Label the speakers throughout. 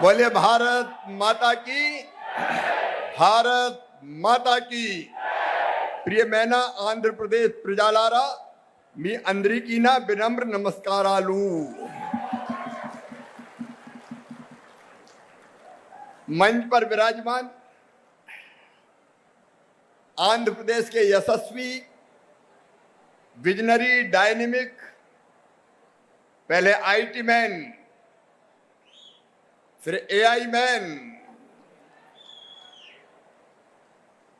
Speaker 1: बोले भारत माता की, भारत माता की. ప్రియమైన ఆంధ్రప్రదేశ్ ప్రజలారా, మీ అందరికీ నా వినమ్ర నమస్కారాలు. मंच पर विराजमान आंध्र प्रदेश के यशस्वी, विजनरी, डायनेमिक, पहले आईटी मैन, फिर एआई मैन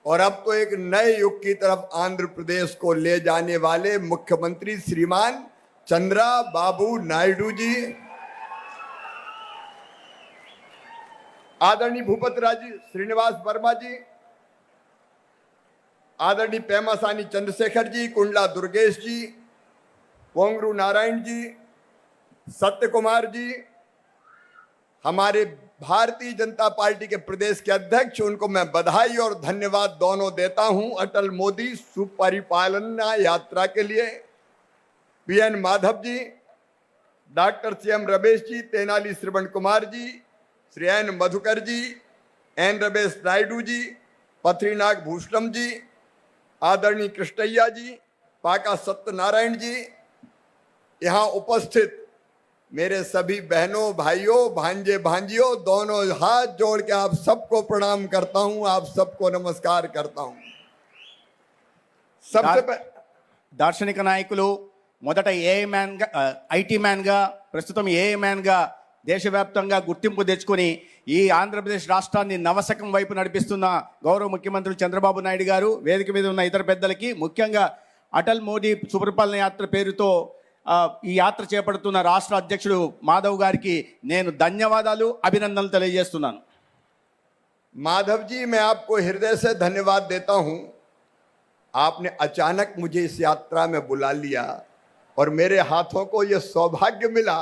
Speaker 1: और अब तो एक नए युग की तरफ आंध्र प्रदेश को ले जाने वाले मुख्यमंत्री श्रीमान चंद्रबाबू नायडू जी, आदरणीय भूपति राजी श्रीनिवास वर्मा जी, आदरणीय पेमासानी चंद्रशेखर जी, कुंडला दुर्गेश जी, पोंगरू नारायण जी, सत्य कुमार जी, हमारे भारतीय जनता पार्टी के प्रदेश के अध्यक्ष, उनको मैं बधाई और धन्यवाद दोनों देता हूं अटल मोदी सुपरिपालना यात्रा के लिए. PN Madhav ji, doctor CM Ramesh ji, Tenali Shravan Kumar ji, Shri N Madhukar जी, एन रमेश नायडू जी, पथरीनाग भूषणम जी, आदरणीय कृष्णैया जी, पाका सत्यनारायण जी, यहाँ उपस्थित मेरे सभी बहनों, भाइयों, भांजे, भांजियों, दोनों हाथ जोड़ के आप सबको प्रणाम करता हूं, आप सबको नमस्कार करता हूं. सबसे
Speaker 2: దార్శనిక నాయకులు మొదట ఏఐ మ్యాన్ గా ఐటీ మ్యాన్ గా ప్రస్తుతం ఏఐ మ్యాన్ గా దేశవ్యాప్తంగా గుర్తింపు తెచ్చుకొని ఈ ఆంధ్రప్రదేశ్ రాష్ట్రాన్ని నవశకం వైపు నడిపిస్తున్న గౌరవ ముఖ్యమంత్రి చంద్రబాబు నాయుడు గారు, వేదిక మీద ఉన్న ఇతర పెద్దలకి, ముఖ్యంగా అటల్ మోదీ సుపరిపాలన యాత్ర పేరుతో ఈ యాత్ర చేపడుతున్న రాష్ట్ర అధ్యక్షుడు మాధవ్ గారికి నేను ధన్యవాదాలు, అభినందనలు తెలియజేస్తున్నాను.
Speaker 1: माधव जी, मैं आपको हृदय से धन्यवाद देता हूं. आपने अचानक मुझे इस यात्रा में बुला लिया और मेरे हाथों को यह सौभाग्य मिला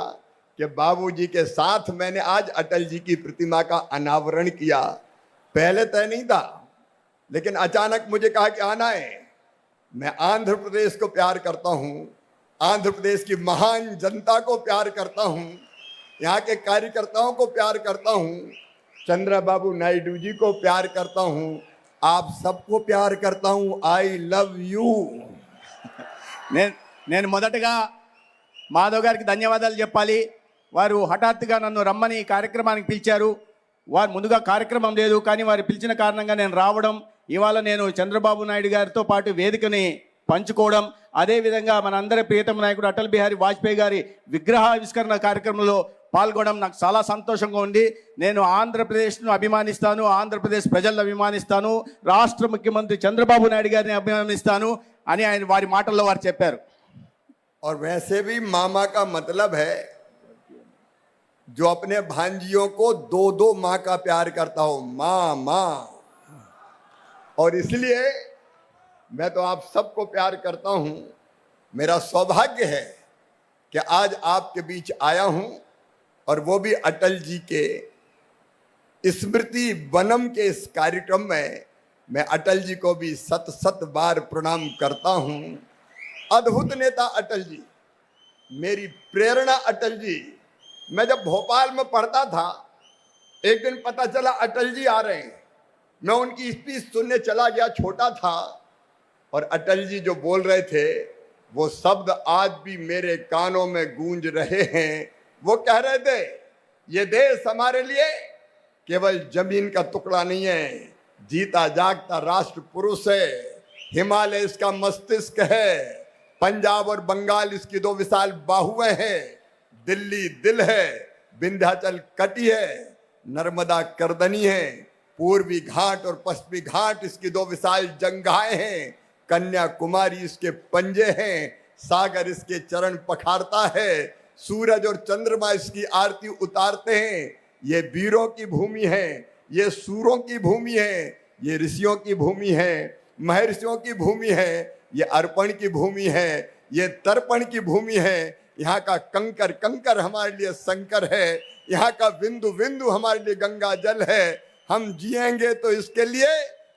Speaker 1: कि बाबूजी के साथ मैंने आज अटल जी की प्रतिमा का अनावरण किया. पहले तय नहीं था, लेकिन अचानक मुझे कहा कि आना है. मैं आंध्र प्रदेश को प्यार करता हूं, आंध्र प्रदेश की महान जनता को प्यार करता हूं, यहाँ के कार्यकर्ताओं को प्यार करता हूं, चंद्रबाबू नायडू जी को प्यार करता हूं, आप सबको प्यार करता हूं. I love you.
Speaker 2: నేను మొదటగా మాధవ్ గారికి ధన్యవాదాలు చెప్పాలి. వారు హఠాత్తుగా నన్ను రమ్మని ఈ కార్యక్రమానికి పిలిచారు. వారు ముందుగా కార్యక్రమం లేదు, కానీ వారు పిలిచిన కారణంగా నేను రావడం, ఇవాళ నేను చంద్రబాబు నాయుడు గారితో పాటు వేదికని పంచుకోవడం, అదేవిధంగా మనందరి ప్రియతమ నాయకుడు అటల్ బిహారీ వాజ్పేయి గారి విగ్రహావిష్కరణ కార్యక్రమంలో పాల్గొనడం నాకు చాలా సంతోషంగా ఉంది. నేను ఆంధ్రప్రదేశ్ను అభిమానిస్తాను, ఆంధ్రప్రదేశ్ ప్రజలను అభిమానిస్తాను, రాష్ట్ర ముఖ్యమంత్రి చంద్రబాబు నాయుడు గారిని అభిమానిస్తాను అని ఆయన వారి మాటల్లో వారు చెప్పారు.
Speaker 1: और वैसे भी मामा का मतलब है जो अपने भांजियों को दो दो माँ का प्यार करता हो, माँ माँ. और इसलिए मैं तो आप सबको प्यार करता हूं. मेरा सौभाग्य है कि आज आपके बीच आया हूं और वो भी अटल जी के स्मृति वनम के इस कार्यक्रम में मैं अटल जी को भी सत सत बार प्रणाम करता हूं. अद्भुत नेता अटल जी, मेरी प्रेरणा अटल जी. मैं जब भोपाल में पढ़ता था, एक दिन पता चला अटल जी आ रहे हैं. मैं उनकी स्पीच सुनने चला गया, छोटा था, और अटल जी जो बोल रहे थे वो शब्द आज भी मेरे कानों में गूंज रहे हैं. वो कह रहे थे, ये देश हमारे लिए केवल जमीन का टुकड़ा नहीं है, जीता जागता राष्ट्र पुरुष है. हिमालय इसका मस्तिष्क है, पंजाब और बंगाल इसकी दो विशाल बाहुएं हैं, दिल्ली दिल है, विंध्याचल कटी है, नर्मदा करदनी है, पूर्वी घाट और पश्चिमी घाट इसकी दो विशाल जंगाएं हैं, कन्याकुमारी इसके पंजे हैं, सागर इसके चरण पखारता है, सूरज और चंद्रमा इसकी आरती उतारते हैं. ये वीरों की भूमि है, ये सूरों की भूमि है, ये ऋषियों की भूमि है, महर्षियों की भूमि है, ये अर्पण की भूमि है, ये तर्पण की भूमि है. यहाँ का कंकर कंकर हमारे लिए शंकर है, यहाँ का बिंदु बिंदु हमारे लिए गंगा जल है. हम जिएंगे तो इसके लिए,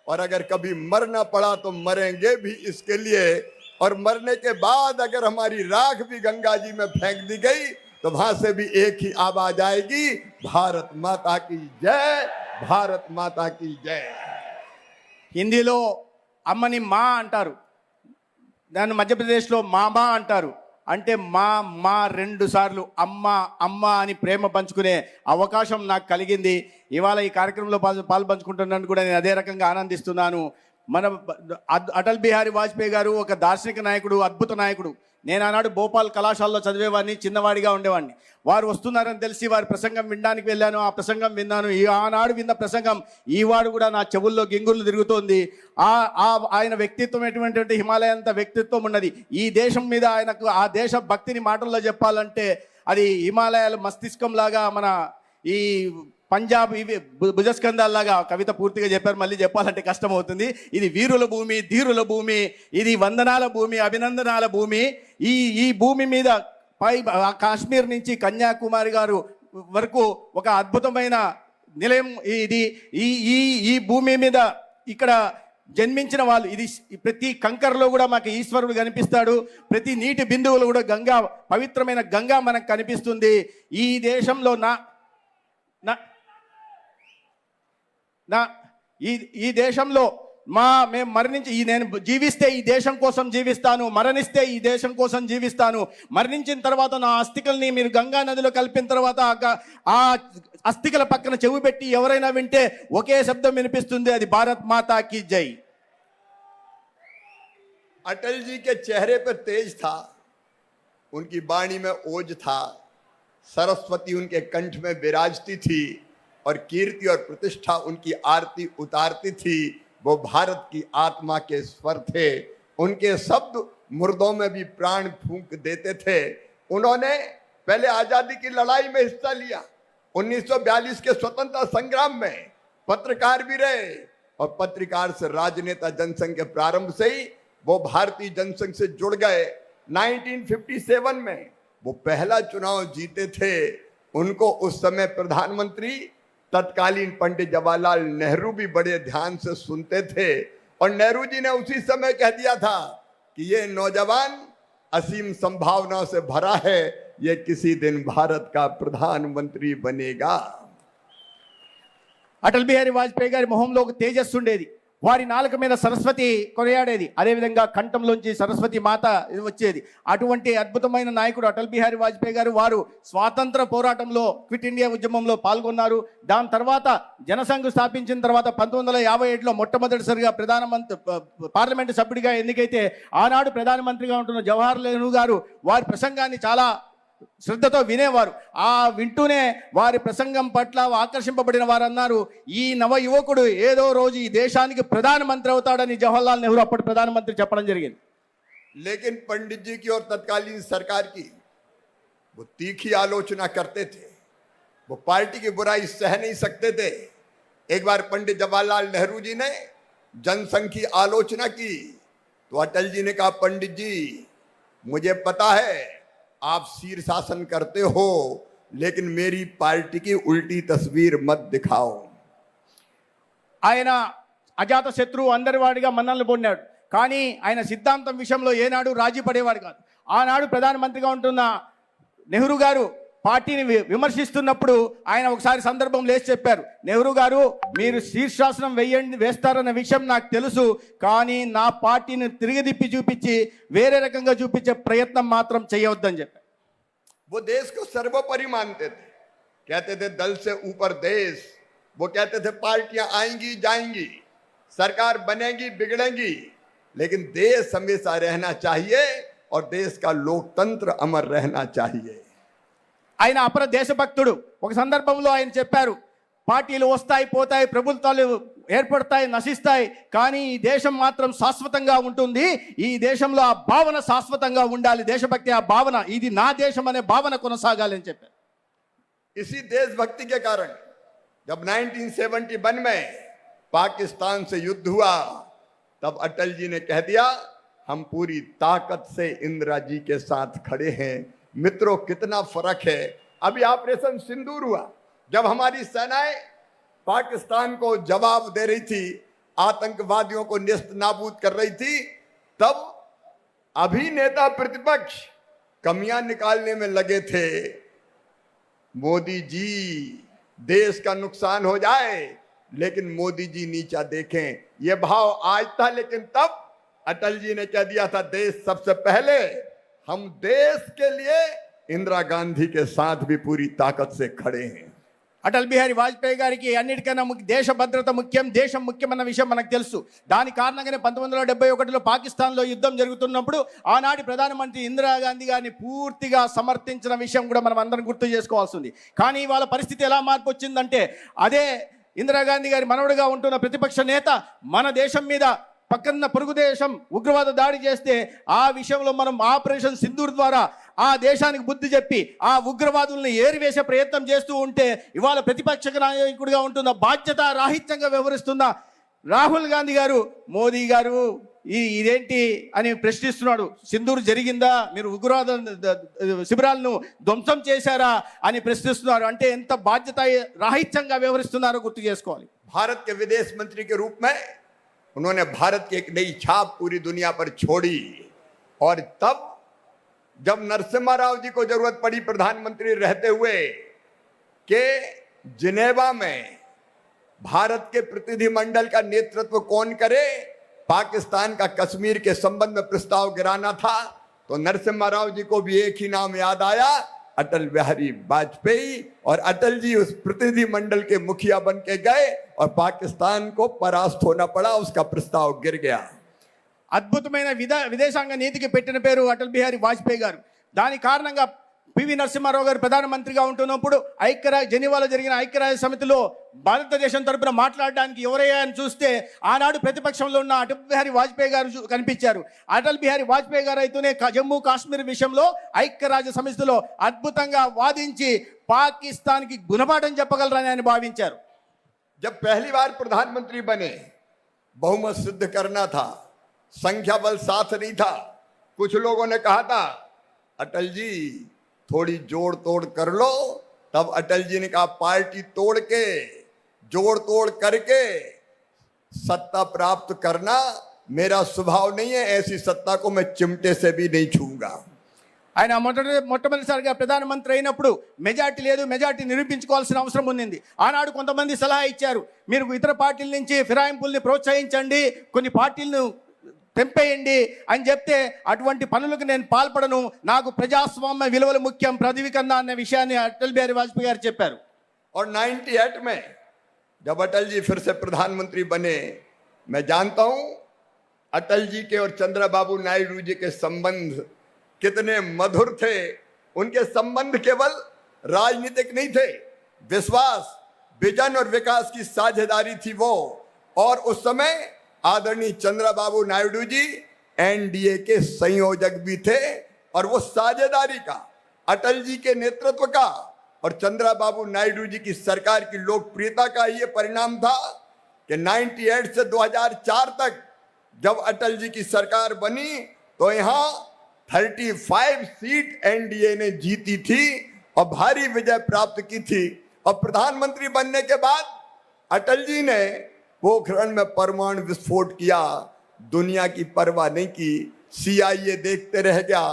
Speaker 1: और अगर कभी मरना पड़ा तो मरेंगे भी इसके लिए. और मरने के बाद अगर हमारी राख भी गंगा जी में फेंक दी गई तो वहां से भी एक ही आवाज आएगी, भारत माता की जय, भारत माता की जय।
Speaker 2: హిందీలో అమ్మని మా అంటారు, దాన్ని మధ్యప్రదేశ్లో మామా అంటారు. అంటే మా 2 సార్లు అమ్మ అమ్మ అని ప్రేమ పంచుకునే అవకాశం నాకు కలిగింది. ఇవాళ ఈ కార్యక్రమంలో పాల్పంచుకుంటున్నాను కూడా నేను అదే రకంగా ఆనందిస్తున్నాను. మన అటల్ బిహారీ వాజ్పేయి గారు ఒక దార్శనిక నాయకుడు, అద్భుత నాయకుడు. నేను ఆనాడు భోపాల్ కళాశాలలో చదివేవాడిని, చిన్నవాడిగా ఉండేవాడిని. వారు వస్తున్నారని తెలిసి వారి ప్రసంగం వినడానికి వెళ్ళాను. ఆ ప్రసంగం విన్నాను. ఆనాడు విన్న ప్రసంగం ఈవాడు కూడా నా చెవుల్లో గింగుర్లు తిరుగుతోంది. ఆయన వ్యక్తిత్వం ఎటువంటి హిమాలయంత వ్యక్తిత్వం ఉన్నది. ఈ దేశం మీద ఆయనకు ఆ దేశ భక్తిని మాటల్లో చెప్పాలంటే అది హిమాలయాల మస్తిష్కం లాగా, మన ఈ పంజాబ్ ఇవి భుజస్కంధాల్లాగా. కవిత పూర్తిగా చెప్పారు, మళ్ళీ చెప్పాలంటే కష్టం అవుతుంది. ఇది వీరుల భూమి, ధీరుల భూమి, ఇది వందనాల భూమి, అభినందనాల భూమి. ఈ భూమి మీద కాశ్మీర్ నుంచి కన్యాకుమారి గారు వరకు ఒక అద్భుతమైన నిలయం ఇది. ఈ భూమి మీద ఇక్కడ జన్మించిన వాళ్ళు, ఇది ప్రతి కంకరలో కూడా మాకు ఈశ్వరుడు కనిపిస్తాడు. ప్రతి నీటి బిందువులు కూడా గంగా, పవిత్రమైన గంగా మనకు కనిపిస్తుంది. ఈ దేశంలో ఈ దేశంలో మేము మరణించి, నేను జీవిస్తే ఈ దేశం కోసం జీవిస్తాను, మరణిస్తే ఈ దేశం కోసం జీవిస్తాను. మరణించిన తర్వాత నా అస్థికల్ని మీరు గంగా నదిలో కలిపిన తర్వాత ఆ అస్థికల పక్కన చెవి పెట్టి ఎవరైనా వింటే ఒకే శబ్దం వినిపిస్తుంది, అది భారత్ మాతా की जय।
Speaker 1: अटल जी के चेहरे पर तेज था, उनकी वाणी में ओज था, सरस्वती उनके कंठ में विराजती थी और कीर्ति और प्रतिष्ठा उनकी आरती उतारती थी। वो भारत की आत्मा के स्वर थे। उनके शब्द मुर्दों में भी प्राण फूंक देते थे। उन्होंने पहले आजादी की लड़ाई में हिस्सा लिया, 1942 के स्वतंत्रता संग्राम में पत्रकार भी रहे और पत्रकार से राजनेता जनसंघ के प्रारंभ से ही वो भारतीय जनसंघ से जुड़ गए। 1957 में वो पहला चुनाव जीते थे। उनको उस समय प्रधानमंत्री तत्कालीन पंडित जवाहरलाल नेहरू भी बड़े ध्यान से सुनते थे और नेहरू जी ने उसी समय कह दिया था कि ये नौजवान असीम संभावनाओं से भरा है, ये किसी दिन भारत का प्रधानमंत्री बनेगा।
Speaker 2: అటల్ బిహారీ వాజ్పేయి గారి మొహంలో ఒక తేజస్సు ఉండేది. వారి నాలుక మీద సరస్వతి కొనియాడేది. అదేవిధంగా కంఠంలోంచి సరస్వతి మాత వచ్చేది. అటువంటి అద్భుతమైన నాయకుడు అటల్ బిహారీ వాజ్పేయి గారు. వారు స్వాతంత్ర పోరాటంలో, క్విట్ ఇండియా ఉద్యమంలో పాల్గొన్నారు. దాని తర్వాత జనసంఘ్ స్థాపించిన తర్వాత 1957లో మొట్టమొదటిసారిగా పార్లమెంటు సభ్యుడిగా ఎన్నికైతే ఆనాడు ప్రధానమంత్రిగా ఉంటున్న జవహర్లాల్ నెహ్రూ గారు వారి ప్రసంగాన్ని చాలా శ్రద్ధతో వినేవారు. వింటూనే వారి ప్రసంగం పట్ల ఆకర్షింపబడిన వారు అన్నారు, ఈ నవ యువకుడు ఏదో రోజు ఈ దేశానికి ప్రధానమంత్రి అవుతాడని జవహర్లాల్ నెహ్రూ అప్పటి ప్రధానమంత్రి చెప్పడం జరిగింది.
Speaker 1: लेकिन पंडित जी की और तत्कालीन सरकार की वो तीखी आलोचना करते थे। वो पार्टी की बुराई सह नहीं सकते थे। एक बार पंडित जवाहरलाल नेहरू जी ने जनसंघ की आलोचना की तो अटल जी ने कहा, पंडित जी मुझे पता है आप शीर्षासन करते हो, लेकिन मेरी पार्टी की उल्टी तस्वीर मत दिखाओ।
Speaker 2: ఆయన అజాత శత్రువు, అందరి వాడిగా మన్ననలు పొందాడు. కానీ ఆయన సిద్ధాంతం విషయంలో ఏనాడు రాజీ పడేవాడు కాదు. ఆనాడు ప్రధానమంత్రిగా ఉంటున్న నెహ్రూ గారు పార్టీని విమర్శిస్తున్నప్పుడు ఆయన ఒకసారి సందర్భం లేచి చెప్పారు, నెహ్రూ గారు మీరు శీర్షాసనం వేస్తారన్న విషయం నాకు తెలుసు, కానీ నా పార్టీని తిరిగిదిప్పి చూపించి వేరే రకంగా చూపించే ప్రయత్నం మాత్రం చేయవద్దని చెప్పారు.
Speaker 1: वो देश को सर्वोपरि मानते थे, कहते थे दल से ऊपर देश। वो कहते थे पार्टियां आएंगी जाएंगी, सरकार बनेगी बिगड़ेंगी, लेकिन देश हमेशा रहना चाहिए और देश का लोकतंत्र अमर रहना चाहिए।
Speaker 2: ఆయన అపర దేశభక్తుడు. ఒక సందర్భంలో ఆయన చెప్పారు, పార్టీలు వస్తాయి పోతాయి, ప్రభుత్వాలు ఏర్పడతాయి నశిస్తాయి, కానీ ఈ దేశం మాత్రం శాశ్వతంగా ఉంటుంది. ఈ దేశంలో ఆ భావన శాశ్వతంగా ఉండాలి, దేశభక్తి ఆ భావన, ఇది నా దేశం అనే భావన కొనసాగాలి అని చెప్పారు.
Speaker 1: इसी देशभक्ति के कारण जब 1971 में पाकिस्तान से युद्ध हुआ तब अटल जी ने कह दिया, हम पूरी ताकत से इंदिरा जी के साथ खड़े हैं। मित्रों कितना फर्क है। अभी ऑपरेशन सिंदूर हुआ, जब हमारी सेनाएं पाकिस्तान को जवाब दे रही थी, आतंकवादियों को निस्त नाबूद कर रही थी, तब अभी नेता प्रतिपक्ष कमियां निकालने में लगे थे मोदी जी देश का नुकसान हो जाए लेकिन मोदी जी नीचा देखें, ये भाव आज था। लेकिन तब अटल जी ने क्या दिया था, देश सबसे पहले। हम देश के लिए इंदिरा गांधी के साथ भी पूरी ताकत से खड़े हैं।
Speaker 2: అటల్ బిహారీ వాజ్పేయి గారికి అన్నిటికన్నా దేశ భద్రత ముఖ్యం, దేశం ముఖ్యమన్న విషయం మనకు తెలుసు. దాని కారణంగానే 1971లో పాకిస్తాన్లో యుద్ధం జరుగుతున్నప్పుడు ఆనాటి ప్రధానమంత్రి ఇందిరాగాంధీ గారిని పూర్తిగా సమర్థించిన విషయం కూడా మనం అందరం గుర్తు చేసుకోవాల్సి ఉంది. కానీ ఇవాళ పరిస్థితి ఎలా మార్పు వచ్చిందంటే, అదే ఇందిరాగాంధీ గారి మనవడిగా ఉంటున్న ప్రతిపక్ష నేత మన దేశం మీద పక్కన పొరుగు దేశం ఉగ్రవాద దాడి చేస్తే ఆ విషయంలో మనం ఆపరేషన్ సింధూర్ ద్వారా ఆ దేశానికి బుద్ధి చెప్పి ఆ ఉగ్రవాదుల్ని ఏరివేసే ప్రయత్నం చేస్తూ ఉంటే, ఇవాళ ప్రతిపక్ష నాయకుడిగా ఉంటున్న బాధ్యత రాహిత్యంగా వ్యవహరిస్తున్న రాహుల్ గాంధీ గారు మోదీ గారు ఇదేంటి అని ప్రశ్నిస్తున్నాడు. సింధూర్ జరిగిందా, మీరు ఉగ్రవాద శిబిరాలను ధ్వంసం చేశారా అని ప్రశ్నిస్తున్నారు. అంటే ఎంత బాధ్యత రాహిత్యంగా వ్యవహరిస్తున్నారో గుర్తు చేసుకోవాలి.
Speaker 1: भारत के विदेश मंत्री के रूप में उन्होंने भारत की एक नई छाप पूरी दुनिया पर छोड़ी। और तब जब नरसिम्हा राव जी को जरूरत पड़ी प्रधानमंत्री रहते हुए कि जिनेवा में भारत के प्रतिनिधिमंडल का नेतृत्व कौन करे, पाकिस्तान का कश्मीर के संबंध में प्रस्ताव गिराना था, तो नरसिम्हा राव जी को भी एक ही नाम याद आया, अटल बिहारी वाजपेयी। और अटल जी उस प्रतिनिधिमंडल के मुखिया बन के गए और पाकिस्तान को परास्त होना पड़ा, उसका प्रस्ताव गिर गया।
Speaker 2: అద్భుతమైన విదేశాంగ నీతికి పెట్టిన పేరు అటల్ బిహారీ వాజ్పేయి గారు. దాని కారణంగా పివి నరసింహారావు గారు ప్రధానమంత్రిగా ఉంటున్నప్పుడు జెనీవాలో జరిగిన ఐక్యరాజ్య సమితిలో భారతదేశం తరపున మాట్లాడడానికి ఎవరయ్యా అని చూస్తే ఆనాడు ప్రతిపక్షంలో ఉన్న అటల్ బిహారీ వాజ్పేయి గారు కనిపించారు. అటల్ బిహారీ వాజ్పేయి గారు అయితేనే జమ్మూ కాశ్మీర్ విషయంలో ఐక్యరాజ్య సమితిలో అద్భుతంగా వాదించి పాకిస్తాన్కి గుణపాఠం చెప్పగలరని ఆయన భావించారు.
Speaker 1: जब पहली बार प्रधानमंत्री बने, बहुमत सिद्ध करना था, संख्या बल साथ नहीं था। कुछ लोगों ने कहा था अटल जी थोड़ी जोड़ तोड़ कर लो, तब अटल जी ने कहा पार्टी तोड़ के जोड़ तोड़ करके सत्ता प्राप्त करना मेरा स्वभाव नहीं है, ऐसी सत्ता को मैं चिमटे से भी नहीं छूंगा।
Speaker 2: ఆయన మొట్టమొదటిసారిగా ప్రధానమంత్రి అయినప్పుడు మెజార్టీ లేదు, మెజార్టీ నిరూపించుకోవాల్సిన అవసరం ఉంది. ఆనాడు కొంతమంది సలహా ఇచ్చారు, మీరు ఇతర పార్టీల నుంచి ఫిరాయింపుల్ని ప్రోత్సహించండి, కొన్ని పార్టీలను తెంపేయండి అని చెప్తే, అటువంటి పనులకు నేను పాల్పడను, నాకు ప్రజాస్వామ్య విలువలు ముఖ్యం పదవి కన్నా అన్న విషయాన్ని అటల్ బిహారీ వాజ్పేయి గారు చెప్పారు.
Speaker 1: और 98 में जब अटल जी फिर से प्रधानमंत्री बने, मैं जानता हूं अटल जी के और चंद्रबाबू नायडू जी के संबंध कितने मधुर थे। उनके संबंध केवल राजनीतिक नहीं थे, विश्वास, विजन और विकास की साझेदारी थी वो। और उस समय आदरणीय चंद्रबाबू नायडू जी एनडीए के संयोजक भी थे। और वो साझेदारी का, अटल जी के नेतृत्व का और चंद्रबाबू नायडू जी की सरकार की लोकप्रियता का ये परिणाम था कि 98 से 2004 तक जब अटल जी की सरकार बनी तो यहाँ 35 सीट एनडीए ने जीती थी और भारी विजय प्राप्त की थी। और प्रधानमंत्री बनने के बाद अटल जी ने पोखरण में परमाणु विस्फोट किया, दुनिया की परवाह नहीं की, सीआईए देखते रह गया,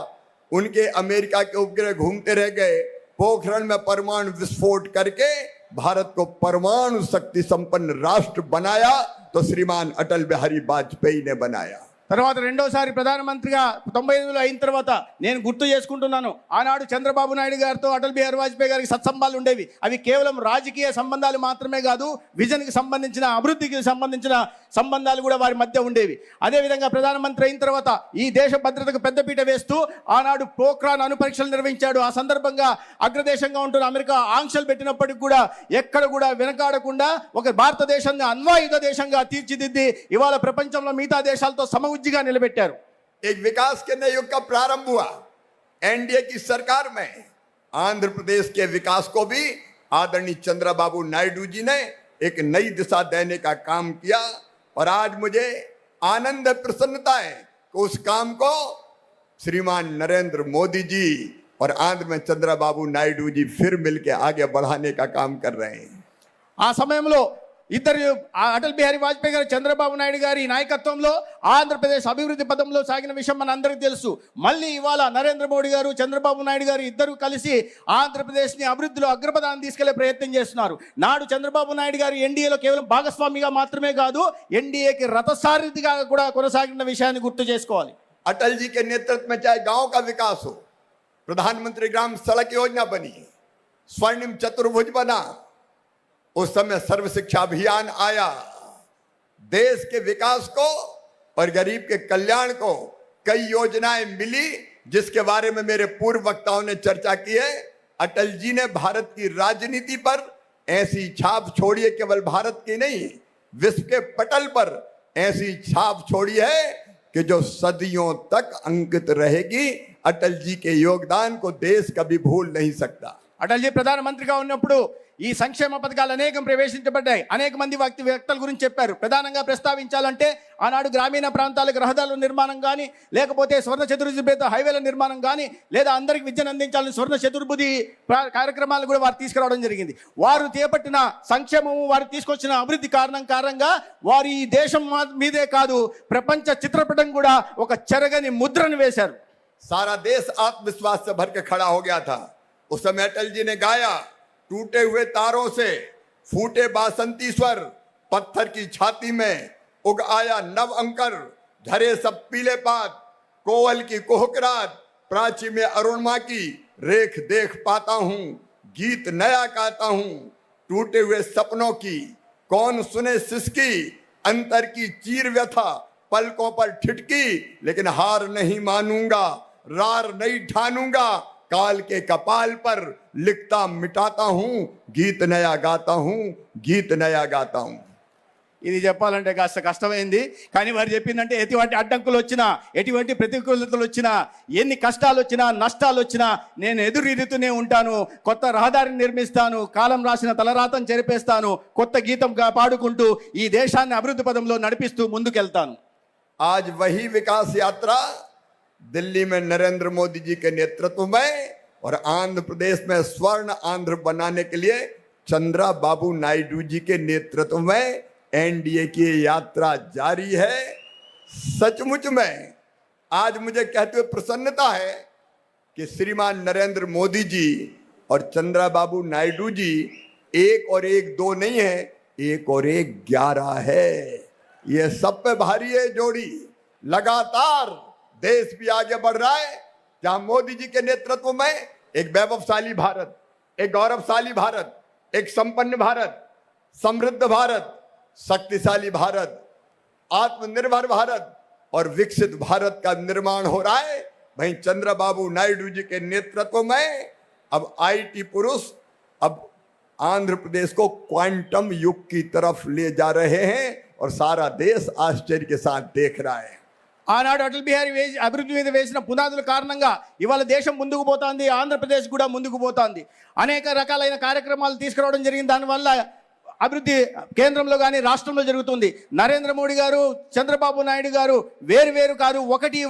Speaker 1: उनके अमेरिका के उपग्रह घूमते रह गए, पोखरण में परमाणु विस्फोट करके भारत को परमाणु शक्ति संपन्न राष्ट्र बनाया, तो श्रीमान अटल बिहारी वाजपेयी ने बनाया।
Speaker 2: తర్వాత రెండోసారి ప్రధానమంత్రిగా 95లో అయిన తర్వాత నేను గుర్తు చేసుకుంటున్నాను, ఆనాడు చంద్రబాబు నాయుడు గారితో అటల్ బిహారీ వాజ్పేయి గారికి సత్సంబంధాలు ఉండేవి. అవి కేవలం రాజకీయ సంబంధాలు మాత్రమే కాదు, విజన్కి సంబంధించిన, అభివృద్ధికి సంబంధించిన సంబంధాలు కూడా వారి మధ్య ఉండేవి. అదేవిధంగా ప్రధానమంత్రి అయిన తర్వాత ఈ దేశ భద్రతకు పెద్దపీట వేస్తూ ఆనాడు పోఖ్రాన్ అణు పరీక్షలు నిర్వహించాడు. ఆ సందర్భంగా అగ్రదేశంగా ఉంటున్న అమెరికా ఆంక్షలు పెట్టినప్పటికీ కూడా ఎక్కడ కూడా వెనకాడకుండా ఒక భారతదేశాన్ని అణ్వాయుధ దేశంగా తీర్చిదిద్ది ఇవాళ ప్రపంచంలో మిగతా దేశాలతో సమఉజ్జిగా నిలబెట్టారు.
Speaker 1: एक विकास के नए युग का प्रारंभ हुआ एनडीए की सरकार में। आंध्र प्रदेश के विकास को भी आदरणीय चंद्रबाबू नायडू जी ने एक नई दिशा देने का काम किया। और आज मुझे आनंद प्रसन्नता है कि उस काम को श्रीमान नरेंद्र मोदी जी और आंध्र में चंद्रबाबू नायडू जी फिर मिलकर आगे बढ़ाने का काम कर रहे हैं।
Speaker 2: ఆ సమయంలో ఇద్దరు అటల్ బిహారీ వాజ్పేయి గారు, చంద్రబాబు నాయుడు గారి నాయకత్వంలో ఆంధ్రప్రదేశ్ అభివృద్ధి పదంలో సాగిన విషయం మన అందరికీ తెలుసు. మళ్ళీ ఇవాళ నరేంద్ర మోడీ గారు, చంద్రబాబు నాయుడు గారు ఇద్దరు కలిసి ఆంధ్రప్రదేశ్ని అభివృద్ధిలో అగ్రపథాన్ని తీసుకెళ్లే ప్రయత్నం చేస్తున్నారు. నాడు చంద్రబాబు నాయుడు గారు ఎన్డీఏలో కేవలం భాగస్వామిగా మాత్రమే కాదు, ఎన్డీఏకి రథసారథిగా కూడా కొనసాగిన విషయాన్ని గుర్తు చేసుకోవాలి.
Speaker 1: अटल जी के नेतृत्व में चाहे गांव का विकास हो, प्रधानमंत्री ग्राम सड़क योजना बनी, स्वर्णिम चतुर्भुज बना, उस समय सर्व शिक्षा अभियान आया। देश के विकास को और गरीब के कल्याण को कई योजनाएं मिली, जिसके बारे में मेरे पूर्व वक्ताओं ने चर्चा की है। अटल जी ने भारत की राजनीति पर ऐसी छाप छोड़ी है, केवल भारत की नहीं, विश्व के पटल पर ऐसी छाप छोड़ी है कि जो सदियों तक अंकित रहेगी। अटल जी के योगदान को देश कभी भूल नहीं सकता।
Speaker 2: అటల్ జీ ప్రధానమంత్రిగా ఉన్నప్పుడు ఈ సంక్షేమ పథకాలు అనేకం ప్రవేశించబడ్డాయి. అనేక మంది వ్యక్తుల గురించి చెప్పారు. ప్రధానంగా ప్రస్తావించాలంటే ఆనాడు గ్రామీణ ప్రాంతాలకు రహదారుల నిర్మాణం కానీ, లేకపోతే స్వర్ణ చతుర్భుజ హైవేల నిర్మాణం కానీ, లేదా అందరికి విద్యను అందించాలని స్వర్ణ చతుర్భుజి కార్యక్రమాలు కూడా వారు తీసుకురావడం జరిగింది. వారు చేపట్టిన సంక్షేమము, వారు తీసుకొచ్చిన అభివృద్ధి కారణంగా వారు ఈ దేశం మీదే కాదు, ప్రపంచ చిత్రపటం కూడా ఒక చెరగని ముద్రను వేశారు.
Speaker 1: सारा देश आत्मविश्वास से भर के खड़ा हो गया था। उस समय अटल जी ने गाया, टूटे हुए तारों से फूटे बासंती स्वर, पत्थर की छाती में उग आया नव अंकर, झरे सब पीले पात, कोवल की कोहकरात, प्राची में अरुणिमा की रेख देख पाता हूं, गीत नया गाता हूं, टूटे हुए सपनों की कौन सुने सिसकी, अंतर की चीर व्यथा पलकों पर ठिठकी, लेकिन हार नहीं मानूंगा, रार नहीं ठानूंगा, काल के कपाल पर लिखता मिटाता हूं, गीत नया गाता हूं, गीत नया गाता हूं।
Speaker 2: ఇది చెప్పాలంటే కాస్త కష్టమైంది. కానీ వారు చెప్పిందంటే ఎటువంటి అడ్డంకులు వచ్చినా, ఎటువంటి ప్రతికూలతలు వచ్చినా, ఎన్ని కష్టాలు వచ్చినా, నష్టాలు వచ్చినా నేను ఎదురీదుతూనే ఉంటాను. కొత్త రహదారిని నిర్మిస్తాను, కాలం రాసిన తలరాతను చెరిపేస్తాను, కొత్త గీతంగా పాడుకుంటూ ఈ దేశాన్ని అభివృద్ధి పదంలో నడిపిస్తూ ముందుకెళ్తాను.
Speaker 1: आज वही विकास यात्रा दिल्ली में नरेंद्र मोदी जी के नेतृत्व में और आंध्र प्रदेश में स्वर्ण आंध्र बनाने के लिए चंद्रबाबू नायडू जी के नेतृत्व में एनडीए की यात्रा जारी है। सचमुच में आज मुझे कहते हुए प्रसन्नता है कि श्रीमान नरेंद्र मोदी जी और चंद्रबाबू नायडू जी एक और एक दो नहीं है, एक और एक 11 है। ये सब पे भारी है जोड़ी। लगातार देश भी आगे बढ़ रहा है, जहां मोदी जी के नेतृत्व में एक वैभवशाली भारत, एक गौरवशाली भारत, एक संपन्न भारत, समृद्ध भारत, शक्तिशाली भारत, आत्मनिर्भर भारत और विकसित भारत का निर्माण हो रहा है। वहीं चंद्रबाबू नायडू जी के नेतृत्व में अब आईटी पुरुष अब आंध्र प्रदेश को क्वांटम युग की तरफ ले जा रहे हैं और सारा देश आश्चर्य के साथ देख रहा है।
Speaker 2: ఆనాడు అటల్ బిహారీ అభివృద్ధి మీద వేసిన పునాదుల కారణంగా ఇవాళ దేశం ముందుకు పోతుంది, ఆంధ్రప్రదేశ్ కూడా ముందుకు పోతుంది. అనేక రకాలైన కార్యక్రమాలు తీసుకురావడం జరిగింది. దానివల్ల అభివృద్ధి కేంద్రంలో కానీ రాష్ట్రంలో జరుగుతుంది. నరేంద్ర మోడీ గారు, చంద్రబాబు నాయుడు గారు వేరు కాదు,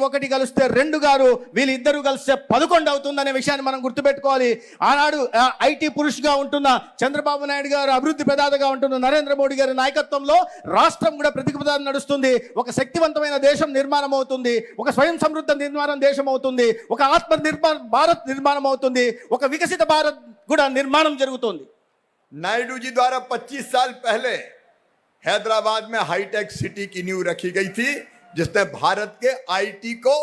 Speaker 2: ఒకటి కలిస్తే 2 గారు, వీళ్ళిద్దరూ కలిస్తే 11 అవుతుందనే విషయాన్ని మనం గుర్తుపెట్టుకోవాలి. ఆనాడు ఐటీ పురుషుగా ఉంటున్న చంద్రబాబు నాయుడు గారు, అభివృద్ధి ప్రదాతగా ఉంటున్న నరేంద్ర మోడీ గారి నాయకత్వంలో రాష్ట్రం కూడా ప్రతిపదాన్ని నడుస్తుంది. ఒక శక్తివంతమైన దేశం నిర్మాణం అవుతుంది, ఒక స్వయం సమృద్ధ దేశం అవుతుంది, ఒక భారత్ నిర్మాణం అవుతుంది, ఒక వికసిత భారత్ కూడా నిర్మాణం జరుగుతుంది.
Speaker 1: नायडू जी द्वारा 25 साल पहले हैदराबाद में हाईटेक सिटी की नींव रखी गई थी, जिसने भारत के आईटी को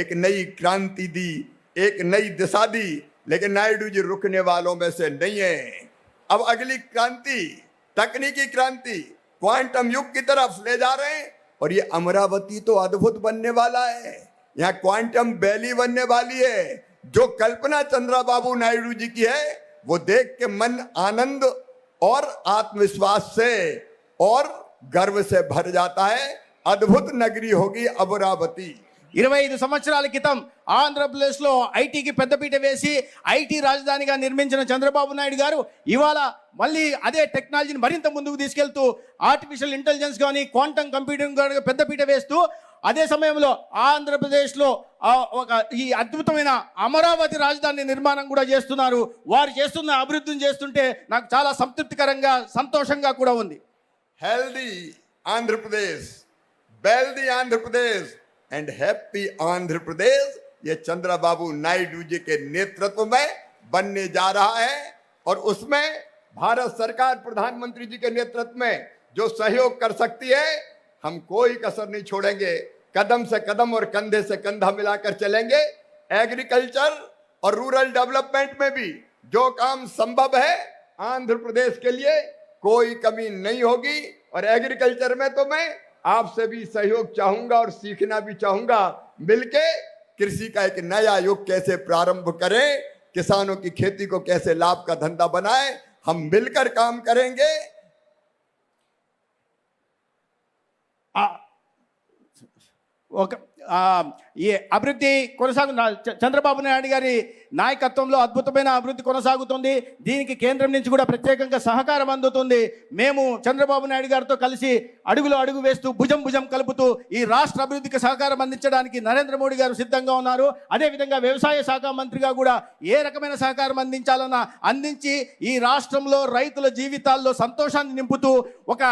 Speaker 1: एक नई क्रांति दी, एक नई दिशा दी। लेकिन नायडू जी रुकने वालों में से नहीं है। अब अगली क्रांति, तकनीकी क्रांति, क्वांटम युग की तरफ ले जा रहे हैं। और ये अमरावती तो अद्भुत बनने वाला है, यहाँ क्वांटम वैली बनने वाली है। जो कल्पना चंद्रबाबू नायडू जी की है वो देख के मन आनंद और आत्मविश्वास से और गर्व से भर जाता है। अद्भुत नगरी होगी अमरावती।
Speaker 2: 25 సంవత్సరాల క్రితం ఆంధ్రప్రదేశ్లో ఐటీకి పెద్దపీట వేసి ఐటీ రాజధానిగా నిర్మించిన చంద్రబాబు నాయుడు గారు ఇవాళ మళ్ళీ అదే టెక్నాలజీని మరింత ముందుకు తీసుకెళ్తూ ఆర్టిఫిషియల్ ఇంటెలిజెన్స్ కానీ, క్వాంటమ్ కంప్యూటింగ్ కానీ పెద్దపీట వేస్తూ అదే సమయంలో ఆంధ్రప్రదేశ్లో ఒక ఈ అద్భుతమైన అమరావతి రాజధాని నిర్మాణం కూడా చేస్తున్నారు. వారు చేస్తున్న అభివృద్ధిని చేస్తుంటే నాకు చాలా సంతృప్తికరంగా, సంతోషంగా కూడా ఉంది.
Speaker 1: healthy Andhra Pradesh, wealthy Andhra Pradesh and happy Andhra Pradesh ये चंद्रबाबू नायडू जी के नेतृत्व में बनने जा रहा है। और उसमें भारत सरकार प्रधानमंत्री जी के नेतृत्व में जो सहयोग कर सकती है, हम कोई कसर नहीं छोड़ेंगे। कदम से कदम और कंधे से कंधा मिलाकर चलेंगे। एग्रीकल्चर और रूरल डेवलपमेंट में भी जो काम संभव है आंध्र प्रदेश के लिए कोई कमी नहीं होगी। और एग्रीकल्चर में तो मैं आपसे भी सहयोग चाहूंगा और सीखना भी चाहूंगा। मिलके कृषि का एक नया युग कैसे प्रारंभ करें, किसानों की खेती को कैसे लाभ का धंधा बनाएं, हम मिलकर काम करेंगे।
Speaker 2: ఈ అభివృద్ధి చంద్రబాబు నాయుడు గారి నాయకత్వంలో అద్భుతమైన అభివృద్ధి కొనసాగుతుంది. దీనికి కేంద్రం నుంచి కూడా ప్రత్యేకంగా సహకారం అందుతుంది. మేము చంద్రబాబు నాయుడు గారితో కలిసి అడుగులో అడుగు వేస్తూ భుజం భుజం కలుపుతూ ఈ రాష్ట్ర అభివృద్ధికి సహకారం అందించడానికి నరేంద్ర మోడీ గారు సిద్ధంగా ఉన్నారు. అదేవిధంగా వ్యవసాయ శాఖ మంత్రిగా కూడా ఏ రకమైన సహకారం అందించాలన్నా అందించి ఈ రాష్ట్రంలో రైతుల జీవితాల్లో సంతోషాన్ని నింపుతూ ఒక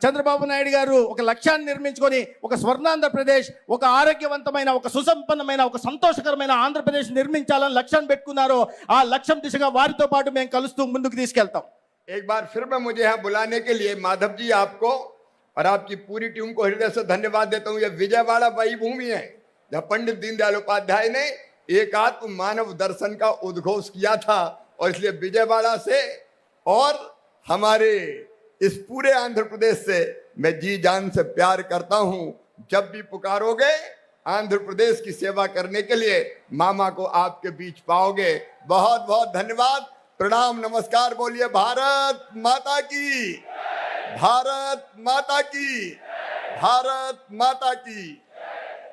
Speaker 2: చంద్రబాబు నాయుడు గారు ఒక లక్ష్యాన్ని నిర్మించుకొని ఒక స్వర్ణాంధ్రప్రదేశ్, ఒక ఆరోగ్యవంతమైన, ఒక సుసంపన్నమైన, ఒక సంతోషకరమైన ఆంధ్రప్రదేశ్ నిర్మించాలని లక్ష్యాన్ని పెట్టుకున్నారో ఆ లక్ష్యం దిశగా వారితో పాటు మేము కలుస్తూ ముందుకు తీసుకెళ్తాం.
Speaker 1: एक बार फिर मैं मुझे यहाँ बुलाने के लिए माधव जी आपको और आपकी पूरी टीम को हृदय से धन्यवाद देता हूँ। ये विजयवाड़ा वही भूमि है जहाँ पंडित दीनदयाल उपाध्याय ने एकात्म मानव दर्शन का उद्घोष किया था। और इसलिए विजयवाड़ा से और हमारे इस पूरे आंध्र प्रदेश से मैं जी जान से प्यार करता हूँ। जब भी पुकारोगे आंध्र प्रदेश की सेवा करने के लिए मामा को आपके बीच पाओगे। बहुत बहुत धन्यवाद, प्रणाम, नमस्कार। बोलिए भारत माता की, भारत माता की, भारत माता की।